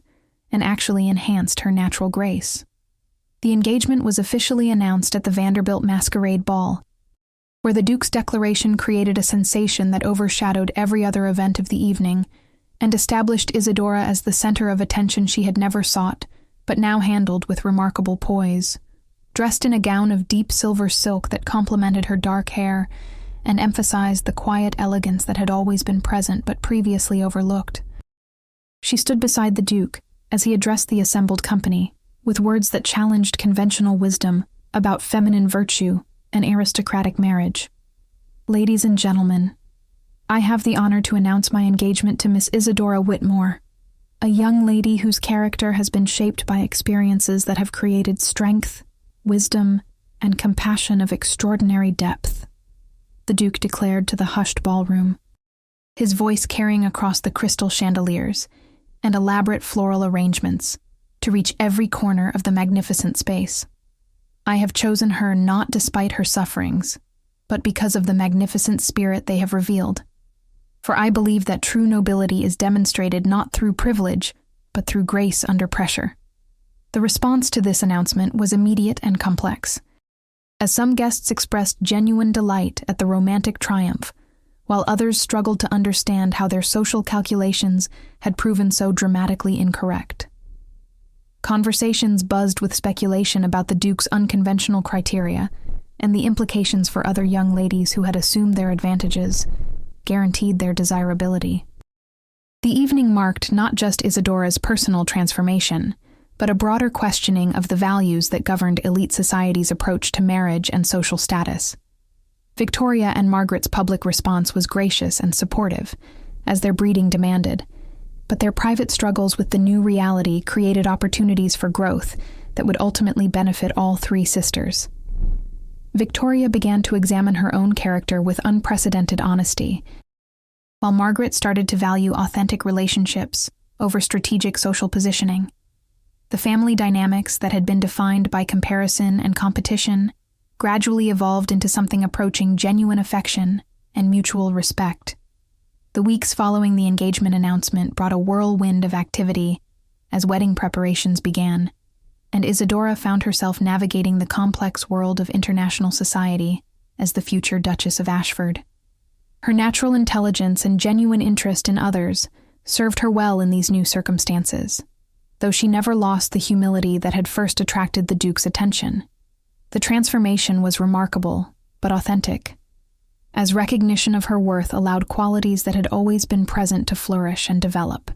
and actually enhanced her natural grace. The engagement was officially announced at the Vanderbilt Masquerade Ball, where the Duke's declaration created a sensation that overshadowed every other event of the evening and established Isadora as the center of attention she had never sought, but now handled with remarkable poise. Dressed in a gown of deep silver silk that complemented her dark hair and emphasized the quiet elegance that had always been present but previously overlooked, she stood beside the Duke as he addressed the assembled company, with words that challenged conventional wisdom about feminine virtue and aristocratic marriage. "Ladies and gentlemen, I have the honor to announce my engagement to Miss Isadora Whitmore, a young lady whose character has been shaped by experiences that have created strength, wisdom, and compassion of extraordinary depth," the Duke declared to the hushed ballroom, his voice carrying across the crystal chandeliers and elaborate floral arrangements to reach every corner of the magnificent space. "I have chosen her not despite her sufferings, but because of the magnificent spirit they have revealed. For I believe that true nobility is demonstrated not through privilege, but through grace under pressure." The response to this announcement was immediate and complex, as some guests expressed genuine delight at the romantic triumph, while others struggled to understand how their social calculations had proven so dramatically incorrect. Conversations buzzed with speculation about the Duke's unconventional criteria and the implications for other young ladies who had assumed their advantages, guaranteed their desirability. The evening marked not just Isadora's personal transformation, but a broader questioning of the values that governed elite society's approach to marriage and social status. Victoria and Margaret's public response was gracious and supportive, as their breeding demanded, but their private struggles with the new reality created opportunities for growth that would ultimately benefit all three sisters. Victoria began to examine her own character with unprecedented honesty, while Margaret started to value authentic relationships over strategic social positioning. The family dynamics that had been defined by comparison and competition gradually evolved into something approaching genuine affection and mutual respect. The weeks following the engagement announcement brought a whirlwind of activity as wedding preparations began, and Isadora found herself navigating the complex world of international society as the future Duchess of Ashford. Her natural intelligence and genuine interest in others served her well in these new circumstances, though she never lost the humility that had first attracted the Duke's attention. The transformation was remarkable, but authentic, as recognition of her worth allowed qualities that had always been present to flourish and develop.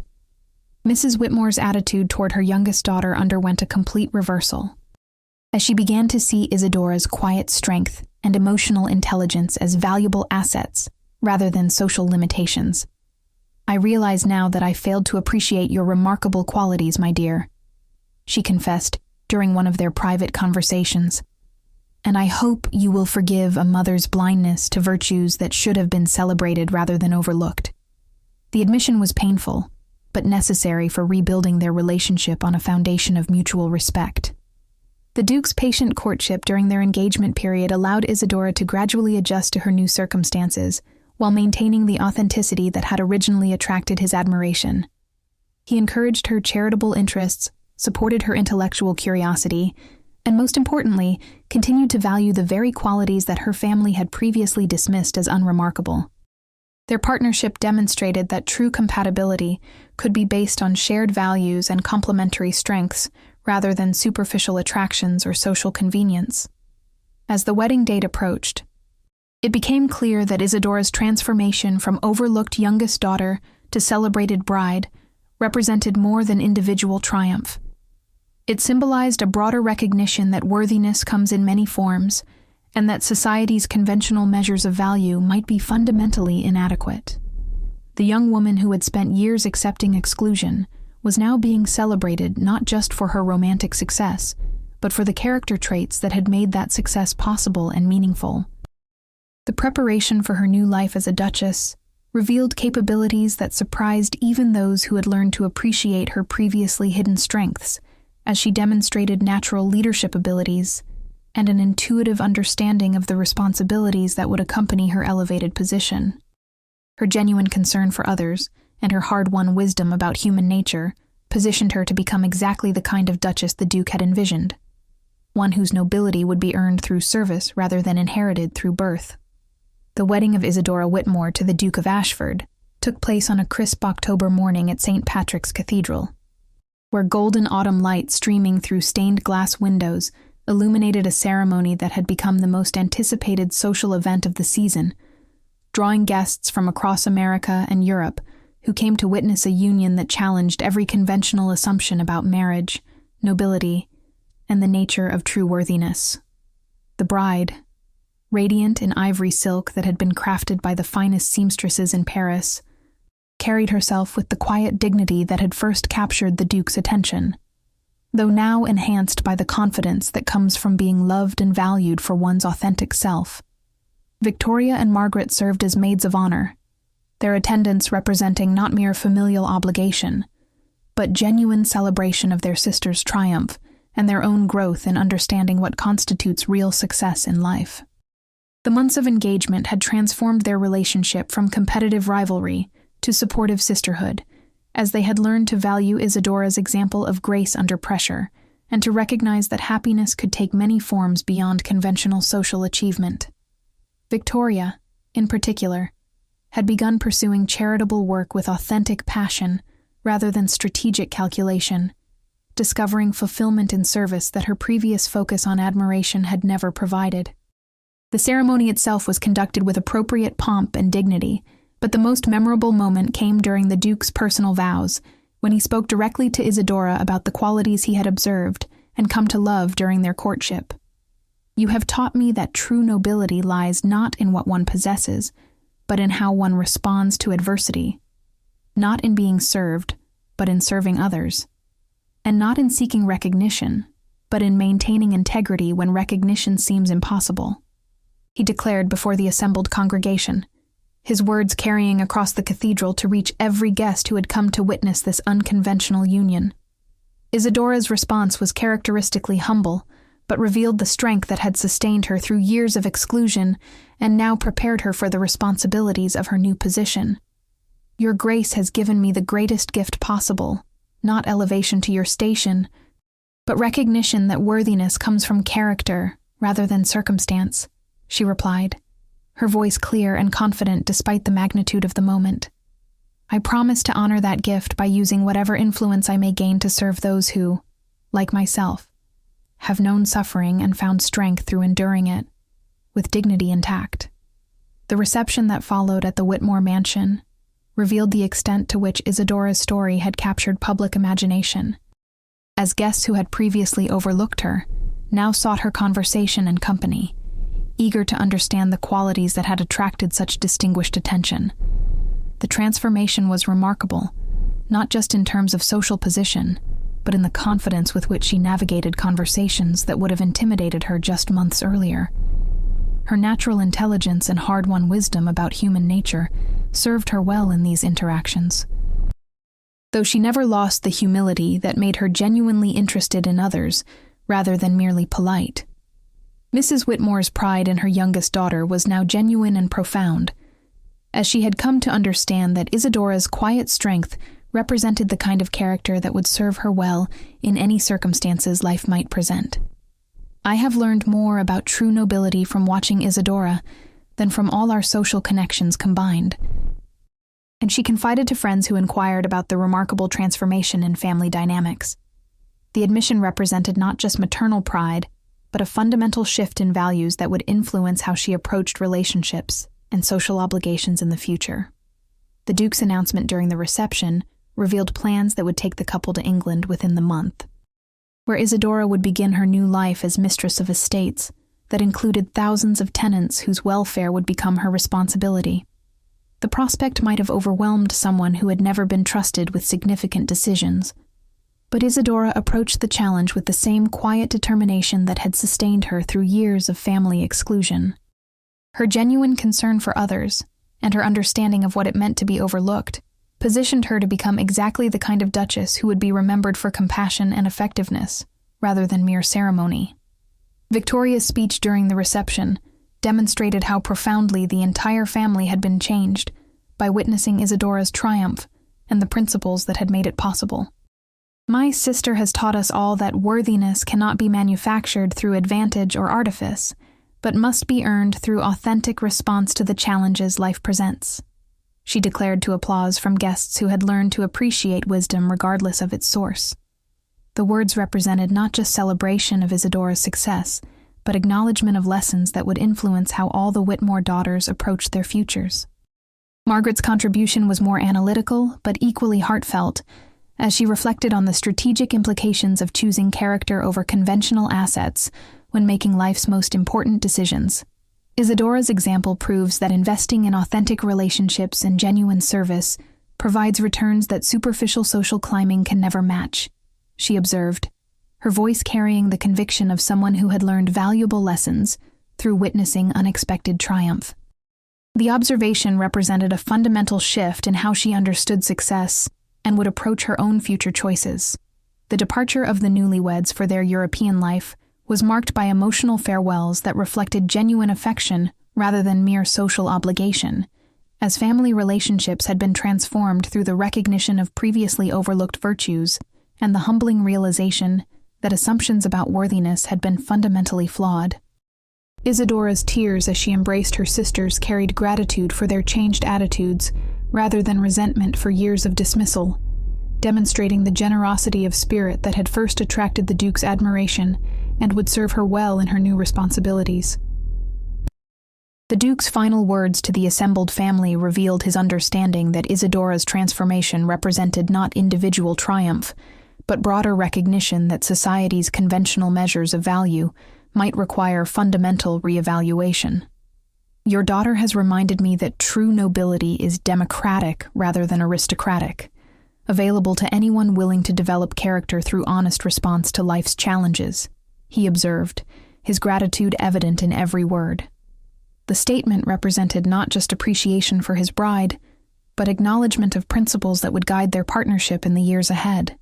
Mrs. Whitmore's attitude toward her youngest daughter underwent a complete reversal, as she began to see Isadora's quiet strength and emotional intelligence as valuable assets rather than social limitations. "I realize now that I failed to appreciate your remarkable qualities, my dear," she confessed during one of their private conversations, "and I hope you will forgive a mother's blindness to virtues that should have been celebrated rather than overlooked." The admission was painful, but necessary for rebuilding their relationship on a foundation of mutual respect. The Duke's patient courtship during their engagement period allowed Isadora to gradually adjust to her new circumstances, while maintaining the authenticity that had originally attracted his admiration. He encouraged her charitable interests, supported her intellectual curiosity, and most importantly, continued to value the very qualities that her family had previously dismissed as unremarkable. Their partnership demonstrated that true compatibility could be based on shared values and complementary strengths rather than superficial attractions or social convenience. As the wedding date approached, it became clear that Isadora's transformation from overlooked youngest daughter to celebrated bride represented more than individual triumph. It symbolized a broader recognition that worthiness comes in many forms, and that society's conventional measures of value might be fundamentally inadequate. The young woman who had spent years accepting exclusion was now being celebrated not just for her romantic success, but for the character traits that had made that success possible and meaningful. The preparation for her new life as a duchess revealed capabilities that surprised even those who had learned to appreciate her previously hidden strengths, as she demonstrated natural leadership abilities and an intuitive understanding of the responsibilities that would accompany her elevated position. Her genuine concern for others and her hard-won wisdom about human nature positioned her to become exactly the kind of duchess the Duke had envisioned, one whose nobility would be earned through service rather than inherited through birth. The wedding of Isadora Whitmore to the Duke of Ashford took place on a crisp October morning at St. Patrick's Cathedral, where golden autumn light streaming through stained glass windows illuminated a ceremony that had become the most anticipated social event of the season, drawing guests from across America and Europe who came to witness a union that challenged every conventional assumption about marriage, nobility, and the nature of true worthiness. The bride, radiant in ivory silk that had been crafted by the finest seamstresses in Paris, carried herself with the quiet dignity that had first captured the Duke's attention, though now enhanced by the confidence that comes from being loved and valued for one's authentic self. Victoria and Margaret served as maids of honor, their attendance representing not mere familial obligation, but genuine celebration of their sister's triumph and their own growth in understanding what constitutes real success in life. The months of engagement had transformed their relationship from competitive rivalry to supportive sisterhood, as they had learned to value Isadora's example of grace under pressure, and to recognize that happiness could take many forms beyond conventional social achievement. Victoria, in particular, had begun pursuing charitable work with authentic passion rather than strategic calculation, discovering fulfillment in service that her previous focus on admiration had never provided. The ceremony itself was conducted with appropriate pomp and dignity, but the most memorable moment came during the Duke's personal vows, when he spoke directly to Isadora about the qualities he had observed and come to love during their courtship. "You have taught me that true nobility lies not in what one possesses, but in how one responds to adversity, not in being served, but in serving others, and not in seeking recognition, but in maintaining integrity when recognition seems impossible," he declared before the assembled congregation, his words carrying across the cathedral to reach every guest who had come to witness this unconventional union. Isadora's response was characteristically humble, but revealed the strength that had sustained her through years of exclusion and now prepared her for the responsibilities of her new position. "Your grace has given me the greatest gift possible, not elevation to your station, but recognition that worthiness comes from character rather than circumstance," she replied, her voice clear and confident despite the magnitude of the moment. "I promise to honor that gift by using whatever influence I may gain to serve those who, like myself, have known suffering and found strength through enduring it, with dignity intact." The reception that followed at the Whitmore mansion revealed the extent to which Isadora's story had captured public imagination, as guests who had previously overlooked her now sought her conversation and company, eager to understand the qualities that had attracted such distinguished attention. The transformation was remarkable, not just in terms of social position, but in the confidence with which she navigated conversations that would have intimidated her just months earlier. Her natural intelligence and hard-won wisdom about human nature served her well in these interactions, though she never lost the humility that made her genuinely interested in others rather than merely polite. Mrs. Whitmore's pride in her youngest daughter was now genuine and profound, as she had come to understand that Isadora's quiet strength represented the kind of character that would serve her well in any circumstances life might present. "I have learned more about true nobility from watching Isadora than from all our social connections combined," and she confided to friends who inquired about the remarkable transformation in family dynamics. The admission represented not just maternal pride, but a fundamental shift in values that would influence how she approached relationships and social obligations in the future. The Duke's announcement during the reception revealed plans that would take the couple to England within the month. where Isadora would begin her new life as mistress of estates that included thousands of tenants whose welfare would become her responsibility. The prospect might have overwhelmed someone who had never been trusted with significant decisions, but Isadora approached the challenge with the same quiet determination that had sustained her through years of family exclusion. Her genuine concern for others, and her understanding of what it meant to be overlooked, positioned her to become exactly the kind of duchess who would be remembered for compassion and effectiveness, rather than mere ceremony. Victoria's speech during the reception demonstrated how profoundly the entire family had been changed by witnessing Isadora's triumph and the principles that had made it possible. "My sister has taught us all that worthiness cannot be manufactured through advantage or artifice, but must be earned through authentic response to the challenges life presents," she declared to applause from guests who had learned to appreciate wisdom regardless of its source. The words represented not just celebration of Isadora's success, but acknowledgement of lessons that would influence how all the Whitmore daughters approached their futures. Margaret's contribution was more analytical, but equally heartfelt, as she reflected on the strategic implications of choosing character over conventional assets when making life's most important decisions. Isadora's example proves that investing in authentic relationships and genuine service provides returns that superficial social climbing can never match, she observed, her voice carrying the conviction of someone who had learned valuable lessons through witnessing unexpected triumph. The observation represented a fundamental shift in how she understood success and would approach her own future choices. The departure of the newlyweds for their European life was marked by emotional farewells that reflected genuine affection rather than mere social obligation, as family relationships had been transformed through the recognition of previously overlooked virtues and the humbling realization that assumptions about worthiness had been fundamentally flawed. Isadora's tears as she embraced her sisters carried gratitude for their changed attitudes rather than resentment for years of dismissal, demonstrating the generosity of spirit that had first attracted the Duke's admiration and would serve her well in her new responsibilities. The Duke's final words to the assembled family revealed his understanding that Isadora's transformation represented not individual triumph, but broader recognition that society's conventional measures of value might require fundamental reevaluation. "Your daughter has reminded me that true nobility is democratic rather than aristocratic, available to anyone willing to develop character through honest response to life's challenges," he observed, his gratitude evident in every word. The statement represented not just appreciation for his bride, but acknowledgement of principles that would guide their partnership in the years ahead.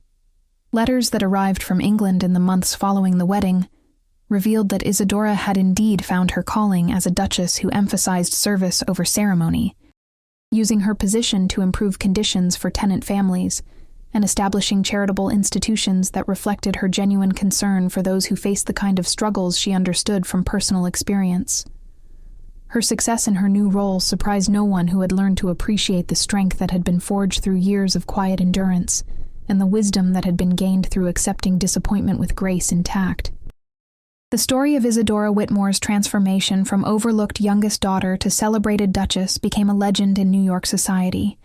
Letters that arrived from England in the months following the wedding revealed that Isadora had indeed found her calling as a duchess who emphasized service over ceremony, using her position to improve conditions for tenant families and establishing charitable institutions that reflected her genuine concern for those who faced the kind of struggles she understood from personal experience. Her success in her new role surprised no one who had learned to appreciate the strength that had been forged through years of quiet endurance and the wisdom that had been gained through accepting disappointment with grace and tact. The story of Isadora Whitmore's transformation from overlooked youngest daughter to celebrated duchess became a legend in New York society,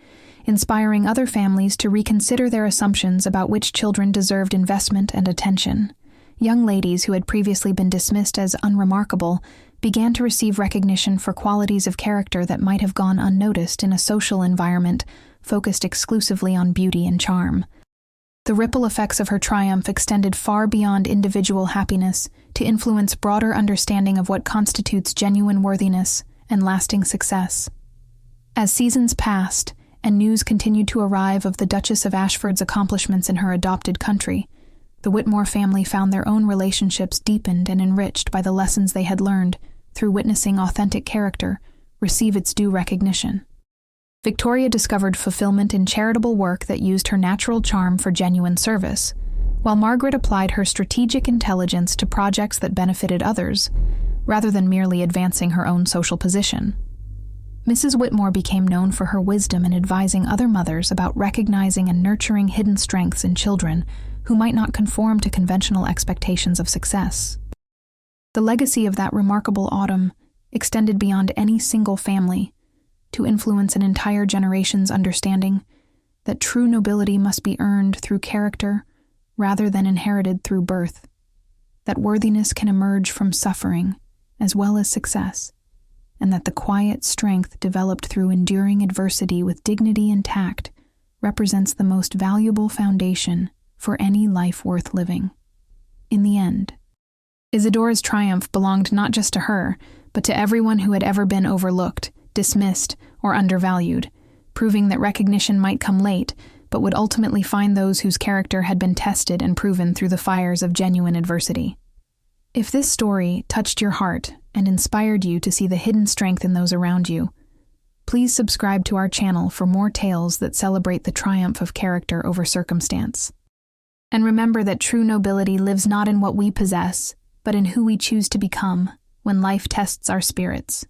inspiring other families to reconsider their assumptions about which children deserved investment and attention. Young ladies who had previously been dismissed as unremarkable began to receive recognition for qualities of character that might have gone unnoticed in a social environment focused exclusively on beauty and charm. The ripple effects of her triumph extended far beyond individual happiness to influence broader understanding of what constitutes genuine worthiness and lasting success. As seasons passed and news continued to arrive of the Duchess of Ashford's accomplishments in her adopted country, the Whitmore family found their own relationships deepened and enriched by the lessons they had learned through witnessing authentic character receive its due recognition. Victoria discovered fulfillment in charitable work that used her natural charm for genuine service, while Margaret applied her strategic intelligence to projects that benefited others, rather than merely advancing her own social position. Mrs. Whitmore became known for her wisdom in advising other mothers about recognizing and nurturing hidden strengths in children who might not conform to conventional expectations of success. The legacy of that remarkable autumn extended beyond any single family, to influence an entire generation's understanding that true nobility must be earned through character rather than inherited through birth, that worthiness can emerge from suffering as well as success, and that the quiet strength developed through enduring adversity with dignity and tact represents the most valuable foundation for any life worth living. In the end, Isadora's triumph belonged not just to her, but to everyone who had ever been overlooked, dismissed, or undervalued, proving that recognition might come late, but would ultimately find those whose character had been tested and proven through the fires of genuine adversity. If this story touched your heart and inspired you to see the hidden strength in those around you, please subscribe to our channel for more tales that celebrate the triumph of character over circumstance. And remember that true nobility lives not in what we possess, but in who we choose to become when life tests our spirits.